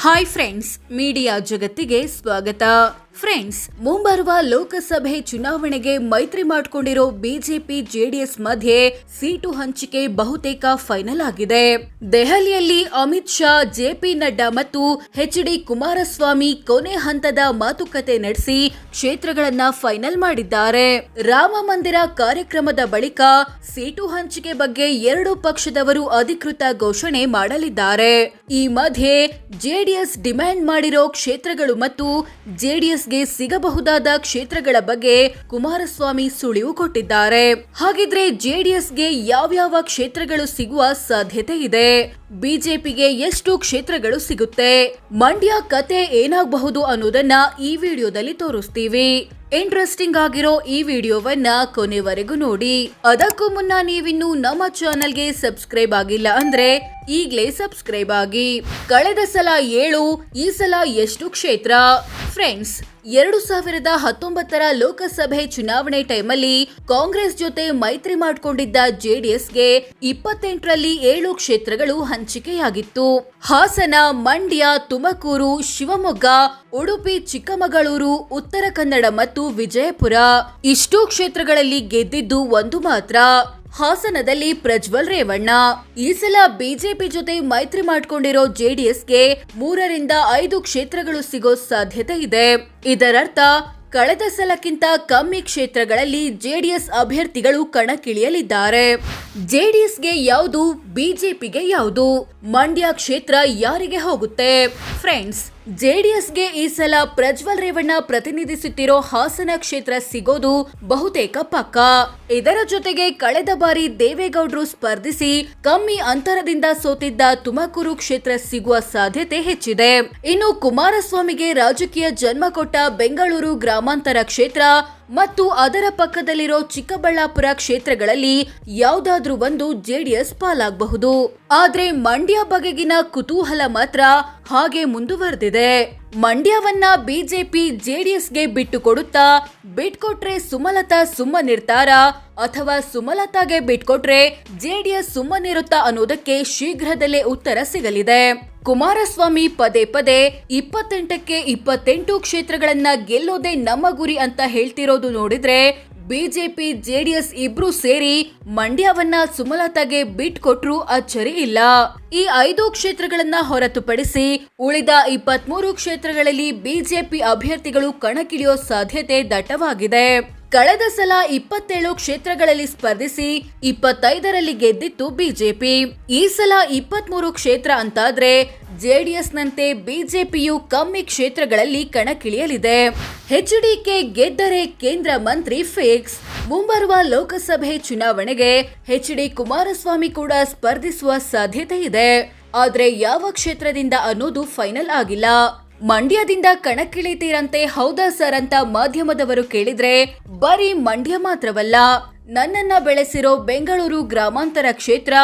Hi friends, media ಜಗತ್ತಿಗೆ ಸ್ವಾಗತ. Friends, ಮುಂಬರುವ ಲೋಕಸಭೆ ಚುನಾವಣೆಗೆ ಮೈತ್ರಿ ಮಾಡಿಕೊಂಡಿರೋ ಬಿಜೆಪಿ ಜೆಡಿಎಸ್ ಮಧ್ಯೆ ಸೀಟು ಹಂಚಿಕೆ ಬಹುತೇಕ ಫೈನಲ್ ಆಗಿದೆ. ದೆಹಲಿಯಲ್ಲಿ ಅಮಿತ್ ಶಾ, ಜೆಪಿ ನಡ್ಡಾ ಮತ್ತು ಎಚ್.ಡಿ. ಕುಮಾರಸ್ವಾಮಿ ಕೊನೆ ಹಂತದ ಮಾತುಕತೆ ನಡೆಸಿ ಕ್ಷೇತ್ರಗಳನ್ನ ಫೈನಲ್ ಮಾಡಿದ್ದಾರೆ. ರಾಮ ಮಂದಿರ ಕಾರ್ಯಕ್ರಮದ ಬಳಿಕ ಸೀಟು ಹಂಚಿಕೆ ಬಗ್ಗೆ ಎರಡು ಪಕ್ಷದವರು ಅಧಿಕೃತ ಘೋಷಣೆ ಮಾಡಲಿದ್ದಾರೆ. ಈ ಮಧ್ಯೆ ಜೆಡಿಎಸ್ ಡಿಮ್ಯಾಂಡ್ ಮಾಡಿರೋ ಕ್ಷೇತ್ರಗಳು ಮತ್ತು ಜೆಡಿಎಸ್ಗೆ ಸಿಗಬಹುದಾದ ಕ್ಷೇತ್ರಗಳ ಬಗ್ಗೆ ಕುಮಾರಸ್ವಾಮಿ ಸುಳಿವು ಕೊಟ್ಟಿದ್ದಾರೆ. ಹಾಗಿದ್ರೆ ಜೆಡಿಎಸ್ಗೆ ಯಾವ್ಯಾವ ಕ್ಷೇತ್ರಗಳು ಸಿಗುವ ಸಾಧ್ಯತೆ ಇದೆ? ಬಿಜೆಪಿಗೆ ಎಷ್ಟು ಕ್ಷೇತ್ರಗಳು ಸಿಗುತ್ತೆ? ಮಂಡ್ಯ ಕತೆ ಏನಾಗಬಹುದು ಅನ್ನೋದನ್ನ ಈ ವಿಡಿಯೋದಲ್ಲಿ ತೋರಿಸ್ತೀವಿ. ಇಂಟ್ರೆಸ್ಟಿಂಗ್ ಆಗಿರೋ ಈ ವಿಡಿಯೋವನ್ನ ಕೊನೆವರೆಗೂ ನೋಡಿ. ಅದಕ್ಕೂ ಮುನ್ನ ನೀವಿನ್ನು ನಮ್ಮ ಚಾನೆಲ್ಗೆ ಸಬ್ಸ್ಕ್ರೈಬ್ ಆಗಿಲ್ಲ ಅಂದ್ರೆ ಈಗಲೇ ಸಬ್ಸ್ಕ್ರೈಬ್ ಆಗಿ. ಕಳೆದ ಸಲ 7, ಈ ಸಲ ಎಷ್ಟು ಕ್ಷೇತ್ರ? ಫ್ರೆಂಡ್ಸ್, 2019 ಲೋಕಸಭೆ ಚುನಾವಣೆ ಟೈಮಲ್ಲಿ ಕಾಂಗ್ರೆಸ್ ಜೊತೆ ಮೈತ್ರಿ ಮಾಡಿಕೊಂಡಿದ್ದ ಜೆಡಿಎಸ್ಗೆ 28ರಲ್ಲಿ 7 ಕ್ಷೇತ್ರಗಳು ಹಂಚಿಕೆಯಾಗಿತ್ತು. ಹಾಸನ, ಮಂಡ್ಯ, ತುಮಕೂರು, ಶಿವಮೊಗ್ಗ, ಉಡುಪಿ, ಚಿಕ್ಕಮಗಳೂರು, ಉತ್ತರ ಕನ್ನಡ ಮತ್ತು ವಿಜಯಪುರ. ಇಷ್ಟೂ ಕ್ಷೇತ್ರಗಳಲ್ಲಿ ಗೆದ್ದಿದ್ದು ಒಂದು ಮಾತ್ರ. ಹಾಸನದಲ್ಲಿ ಪ್ರಜ್ವಲ್ ರೇವಣ್ಣ. ಈ ಸಲ ಬಿಜೆಪಿ ಜೊತೆ ಮೈತ್ರಿ ಮಾಡಿಕೊಂಡಿರೋ ಜೆಡಿಎಸ್ಗೆ 3ರಿಂದ 5 ಕ್ಷೇತ್ರಗಳು ಸಿಗೋ ಸಾಧ್ಯತೆ ಇದೆ. ಇದರರ್ಥ ಕಳೆದ ಸಲಕ್ಕಿಂತ ಕಮ್ಮಿ ಕ್ಷೇತ್ರಗಳಲ್ಲಿ ಜೆಡಿಎಸ್ ಅಭ್ಯರ್ಥಿಗಳು ಕಣಕ್ಕಿಳಿಯಲಿದ್ದಾರೆ. ಜೆಡಿಎಸ್ಗೆ ಯಾವುದು, ಬಿಜೆಪಿಗೆ ಯಾವುದು? ಮಂಡ್ಯ ಕ್ಷೇತ್ರ ಯಾರಿಗೆ ಹೋಗುತ್ತೆ? ಫ್ರೆಂಡ್ಸ್, ಜೆಡಿಎಸ್ಗೆ ಈ ಸಲ ಪ್ರಜ್ವಲ್ ರೇವಣ್ಣ ಪ್ರತಿನಿಧಿಸುತ್ತಿರೋ ಹಾಸನ ಕ್ಷೇತ್ರ ಸಿಗೋದು ಬಹುತೇಕ ಪಕ್ಕ. ಇದರ ಜೊತೆಗೆ ಕಳೆದ ಬಾರಿ ದೇವೇಗೌಡರು ಸ್ಪರ್ಧಿಸಿ ಕಮ್ಮಿ ಅಂತರದಿಂದ ಸೋತಿದ್ದ ತುಮಕೂರು ಕ್ಷೇತ್ರ ಸಿಗುವ ಸಾಧ್ಯತೆ ಹೆಚ್ಚಿದೆ. ಇನ್ನು ಕುಮಾರಸ್ವಾಮಿಗೆ ರಾಜಕೀಯ ಜನ್ಮ ಕೊಟ್ಟ ಬೆಂಗಳೂರು ಗ್ರಾಮಾಂತರ ಕ್ಷೇತ್ರ ಮತ್ತು ಅದರ ಪಕ್ಕದಲ್ಲಿರೋ ಚಿಕ್ಕಬಳ್ಳಾಪುರ ಕ್ಷೇತ್ರಗಳಲ್ಲಿ ಯಾವುದಾದ್ರೂ ಒಂದು ಜೆಡಿಎಸ್ ಪಾಲಾಗಬಹುದು. ಆದ್ರೆ ಮಂಡ್ಯ ಬಗೆಗಿನ ಕುತೂಹಲ ಮಾತ್ರ ಹಾಗೆ ಮುಂದುವರೆದಿದೆ. ಮಂಡ್ಯವನ್ನ ಬಿಜೆಪಿ ಜೆಡಿಎಸ್ಗೆ ಬಿಟ್ಟು ಕೊಡುತ್ತಾ? ಬಿಟ್ಕೊಟ್ರೆ ಸುಮಲತಾ ಸುಮ್ಮನಿರ್ತಾರಾ ಅಥವಾ ಸುಮಲತಾಗೆ ಬಿಟ್ಕೊಟ್ರೆ ಜೆಡಿಎಸ್ ಸುಮ್ಮನಿರುತ್ತಾ ಅನ್ನೋದಕ್ಕೆ ಶೀಘ್ರದಲ್ಲೇ ಉತ್ತರ ಸಿಗಲಿದೆ. ಕುಮಾರಸ್ವಾಮಿ ಪದೇ ಪದೇ 28ಕ್ಕೆ 28 ಕ್ಷೇತ್ರಗಳನ್ನ ಗೆಲ್ಲೋದೇ ನಮ್ಮ ಗುರಿ ಅಂತ ಹೇಳ್ತಿರೋದು ನೋಡಿದ್ರೆ ಬಿಜೆಪಿ ಜೆಡಿಎಸ್ ಇಬ್ರು ಸೇರಿ ಮಂಡ್ಯವನ್ನ ಸುಮಲತಾಗೆ ಬಿಟ್ಕೊಟ್ರು ಅಚ್ಚರಿ ಇಲ್ಲ. ಈ 5 ಕ್ಷೇತ್ರಗಳನ್ನ ಹೊರತುಪಡಿಸಿ ಉಳಿದ 23 ಕ್ಷೇತ್ರಗಳಲ್ಲಿ ಬಿಜೆಪಿ ಅಭ್ಯರ್ಥಿಗಳು ಕಣಕ್ಕಿಳಿಯೋ ಸಾಧ್ಯತೆ ದಟ್ಟವಾಗಿದೆ. ಕಳೆದ ಸಲ 27 ಕ್ಷೇತ್ರಗಳಲ್ಲಿ ಸ್ಪರ್ಧಿಸಿ 25ರಲ್ಲಿ ಗೆದ್ದಿತ್ತು ಬಿಜೆಪಿ. ಈ ಸಲ 23 ಕ್ಷೇತ್ರ ಅಂತಾದ್ರೆ ಜೆಡಿಎಸ್ನಂತೆ ಬಿಜೆಪಿಯು ಕಮ್ಮಿ ಕ್ಷೇತ್ರಗಳಲ್ಲಿ ಕಣಕ್ಕಿಳಿಯಲಿದೆ. ಎಚ್ಡಿಕೆ ಗೆದ್ದರೆ ಕೇಂದ್ರ ಮಂತ್ರಿ ಫಿಕ್ಸ್. ಮುಂಬರುವ ಲೋಕಸಭೆ ಚುನಾವಣೆಗೆ ಎಚ್.ಡಿ. ಕುಮಾರಸ್ವಾಮಿ ಕೂಡ ಸ್ಪರ್ಧಿಸುವ ಸಾಧ್ಯತೆ ಇದೆ. ಆದ್ರೆ ಯಾವ ಕ್ಷೇತ್ರದಿಂದ ಅನ್ನೋದು ಫೈನಲ್ ಆಗಿಲ್ಲ. ಮಂಡ್ಯದಿಂದ ಕಣಕ್ಕಿಳಿತೀರಂತೆ ಹೌದಾ ಸರ್ ಅಂತ ಮಾಧ್ಯಮದವರು ಕೇಳಿದ್ರೆ ಬರೀ ಮಂಡ್ಯ ಮಾತ್ರವಲ್ಲ, ನನ್ನನ್ನ ಬೆಳೆಸಿರೋ ಬೆಂಗಳೂರು ಗ್ರಾಮಾಂತರ ಕ್ಷೇತ್ರ,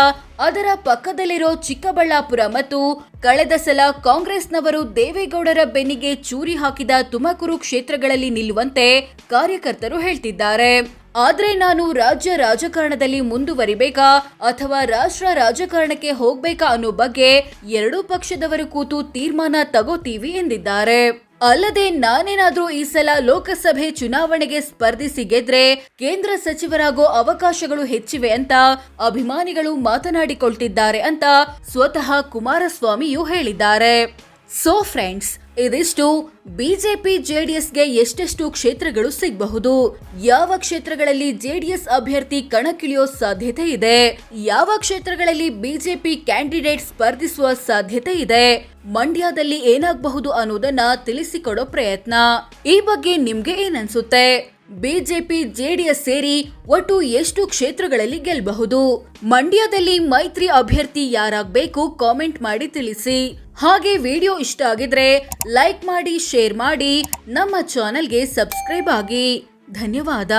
ಅದರ ಪಕ್ಕದಲ್ಲಿರೋ ಚಿಕ್ಕಬಳ್ಳಾಪುರ ಮತ್ತು ಕಳೆದ ಸಲ ಕಾಂಗ್ರೆಸ್ನವರು ದೇವೇಗೌಡರ ಬೆನ್ನಿಗೆ ಚೂರಿ ಹಾಕಿದ ತುಮಕೂರು ಕ್ಷೇತ್ರಗಳಲ್ಲಿ ನಿಲ್ಲುವಂತೆ ಕಾರ್ಯಕರ್ತರು ಹೇಳ್ತಿದ್ದಾರೆ. ಆದ್ರೆ ನಾನು ರಾಜ್ಯ ರಾಜಕಾರಣದಲ್ಲಿ ಮುಂದುವರಿಬೇಕಾ ಅಥವಾ ರಾಷ್ಟ್ರ ರಾಜಕಾರಣಕ್ಕೆ ಹೋಗ್ಬೇಕಾ ಅನ್ನೋ ಬಗ್ಗೆ ಎರಡೂ ಪಕ್ಷದವರು ಕೂತು ತೀರ್ಮಾನ ತಗೋತೀವಿ ಎಂದಿದ್ದಾರೆ. ಅಲ್ಲದೆ ನಾನೇನಾದ್ರೂ ಈ ಸಲ ಲೋಕಸಭೆ ಚುನಾವಣೆಗೆ ಸ್ಪರ್ಧಿಸಿ ಗೆದ್ರೆ ಕೇಂದ್ರ ಸಚಿವರಾಗೋ ಅವಕಾಶಗಳು ಹೆಚ್ಚಿವೆ ಅಂತ ಅಭಿಮಾನಿಗಳು ಮಾತನಾಡಿಕೊಳ್ತಿದ್ದಾರೆ ಅಂತ ಸ್ವತಃ ಕುಮಾರಸ್ವಾಮಿಯು ಹೇಳಿದ್ದಾರೆ. ಸೋ ಫ್ರೆಂಡ್ಸ್, ಇದಿಷ್ಟು ಬಿಜೆಪಿ ಜೆಡಿಎಸ್ಗೆ ಎಷ್ಟೆಷ್ಟು ಕ್ಷೇತ್ರಗಳು ಸಿಗಬಹುದು, ಯಾವ ಕ್ಷೇತ್ರಗಳಲ್ಲಿ ಜೆಡಿಎಸ್ ಅಭ್ಯರ್ಥಿ ಕಣಕ್ಕಿಳಿಯೋ ಸಾಧ್ಯತೆ ಇದೆ, ಯಾವ ಕ್ಷೇತ್ರಗಳಲ್ಲಿ ಬಿಜೆಪಿ ಕ್ಯಾಂಡಿಡೇಟ್ ಸ್ಪರ್ಧಿಸುವ ಸಾಧ್ಯತೆ ಇದೆ, ಮಂಡ್ಯದಲ್ಲಿ ಏನಾಗಬಹುದು ಅನ್ನೋದನ್ನ ತಿಳಿಸಿಕೊಡೋ ಪ್ರಯತ್ನ. ಈ ಬಗ್ಗೆ ನಿಮ್ಗೆ ಏನನ್ಸುತ್ತೆ? ಬಿಜೆಪಿ ಜೆಡಿಎಸ್ ಸೇರಿ ಒಟ್ಟು ಎಷ್ಟು ಕ್ಷೇತ್ರಗಳಲ್ಲಿ ಗೆಲ್ಲಬಹುದು? ಮಂಡ್ಯದಲ್ಲಿ ಮೈತ್ರಿ ಅಭ್ಯರ್ಥಿ ಯಾರಾಗಬೇಕು? ಕಾಮೆಂಟ್ ಮಾಡಿ ತಿಳಿಸಿ. ಹಾಗೆ ವಿಡಿಯೋ ಇಷ್ಟ ಆಗಿದ್ರೆ ಲೈಕ್ ಮಾಡಿ, ಶೇರ್ ಮಾಡಿ, ನಮ್ಮ ಚಾನೆಲ್ಗೆ ಸಬ್ಸ್ಕ್ರೈಬ್ ಆಗಿ. ಧನ್ಯವಾದ.